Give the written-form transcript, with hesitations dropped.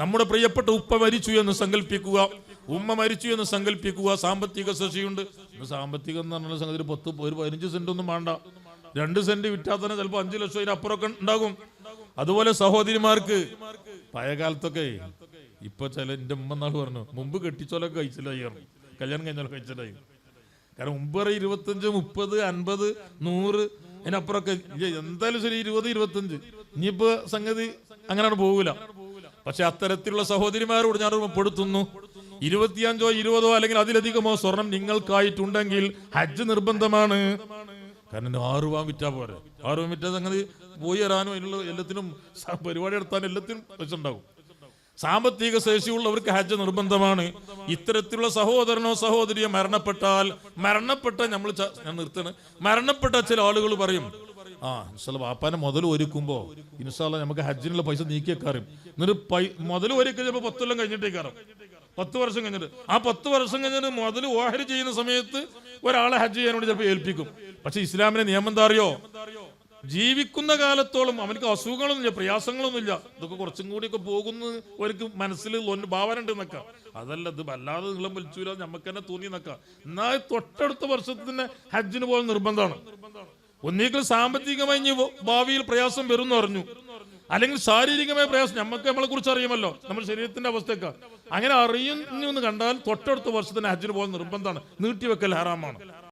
നമ്മുടെ പ്രിയപ്പെട്ട ഉപ്പ മരിച്ചു എന്ന് സങ്കല്പിക്കുക, ഉമ്മ മരിച്ചു എന്ന് സങ്കല്പിക്കുക. സാമ്പത്തിക ശേഷിയുണ്ട്. സാമ്പത്തികം എന്ന് പറഞ്ഞ സംഗതി ഒരു 15 സെന്റ് ഒന്നും വേണ്ട. 2 സെന്റ് വിറ്റാൽ തന്നെ ചിലപ്പോൾ 5 ലക്ഷം അതിനപ്പുറമൊക്കെ ഉണ്ടാകും. അതുപോലെ സഹോദരിമാർക്ക് പഴയ കാലത്തൊക്കെ ഇപ്പൊ ചില എന്റെ ഉമ്മ നാൾ പറഞ്ഞു മുമ്പ് കെട്ടിച്ചോലൊക്കെ കഴിച്ചില്ലായിരുന്നു, കല്യാണം കഴിഞ്ഞാലൊക്കെ കഴിച്ചില്ലായി. കാരണം മുമ്പ് 25, 30, 50, 100 അതിനപ്പുറമൊക്കെ എന്തായാലും ശരി 20, 25. ഇനിയിപ്പോ സംഗതി അങ്ങനെയാണ് പോകൂല. പക്ഷെ അത്തരത്തിലുള്ള സഹോദരിമാരോട് ഞാൻ ഉൾപ്പെടുത്തുന്നു, 25, 20 അല്ലെങ്കിൽ അതിലധികമോ സ്വർണം നിങ്ങൾക്കായിട്ടുണ്ടെങ്കിൽ ഹജ്ജ് നിർബന്ധമാണ്. കാരണം 6 രൂപ വിറ്റാ പോരെ. 6 രൂപ വിറ്റാ സംഗതി പോയി വരാനും അതിനുള്ള എല്ലാത്തിനും പരിപാടി നടത്താനും എല്ലാത്തിനും പൈസ സാമ്പത്തിക ശേഷിയുള്ളവർക്ക് ഹജ്ജ് നിർബന്ധമാണ്. ഇത്തരത്തിലുള്ള സഹോദരനോ സഹോദരിയോ മരണപ്പെട്ട ഞാൻ നിർത്തണ്, മരണപ്പെട്ട ചില ആളുകൾ പറയും ഇൻഷാല്ലാ വാപ്പാനെ മുതൽ ഒരുക്കുമ്പോ ഇൻഷാല്ലാ നമുക്ക് ഹജ്ജിനുള്ള പൈസ നീക്കിയേക്കാറും. എന്നിട്ട് മുതൽ ഒരുക്കുക ചിലപ്പോൾ 10 കൊല്ലം കഴിഞ്ഞിട്ടേക്കാറും, 10 വർഷം കഴിഞ്ഞിട്ട്. ആ 10 വർഷം കഴിഞ്ഞിട്ട് മുതൽ ഓഹരി ചെയ്യുന്ന സമയത്ത് ഒരാളെ ഹജ്ജ് ചെയ്യാനോട് ചിലപ്പോൾ ഏൽപ്പിക്കും. പക്ഷെ ഇസ്ലാമിന്റെ നിയമം എന്താ അറിയോ? ജീവിക്കുന്ന കാലത്തോളം അവനക്ക് അസുഖങ്ങളൊന്നുമില്ല, പ്രയാസങ്ങളൊന്നുമില്ല. ഇതൊക്കെ കുറച്ചും കൂടിയൊക്കെ പോകുന്നു അവർക്ക് മനസ്സിൽ ഭാവന ഉണ്ട് എന്നൊക്കെ. അതല്ല, ഇത് വല്ലാതെ നീളം വലിച്ചൂല നമുക്ക് തന്നെ തോന്നി എന്നൊക്കെ. എന്നാൽ തൊട്ടടുത്ത വർഷത്തിന് ഹജ്ജിന് പോകാൻ നിർബന്ധമാണ്. ഒന്നേക്കൽ സാമ്പത്തികമായി ഭാവിയിൽ പ്രയാസം വരും എന്ന് പറഞ്ഞു, അല്ലെങ്കിൽ ശാരീരികമായ പ്രയാസം. നമ്മളെ കുറിച്ച് അറിയുമല്ലോ, നമ്മുടെ ശരീരത്തിന്റെ അവസ്ഥയൊക്കെ. അങ്ങനെ അറിയുന്നു എന്ന് കണ്ടാൽ തൊട്ടടുത്ത വർഷത്തിന് ഹജ്ജിന് പോകാൻ നിർബന്ധമാണ്. നീട്ടിവെക്കൽ ഹറാമാണ്.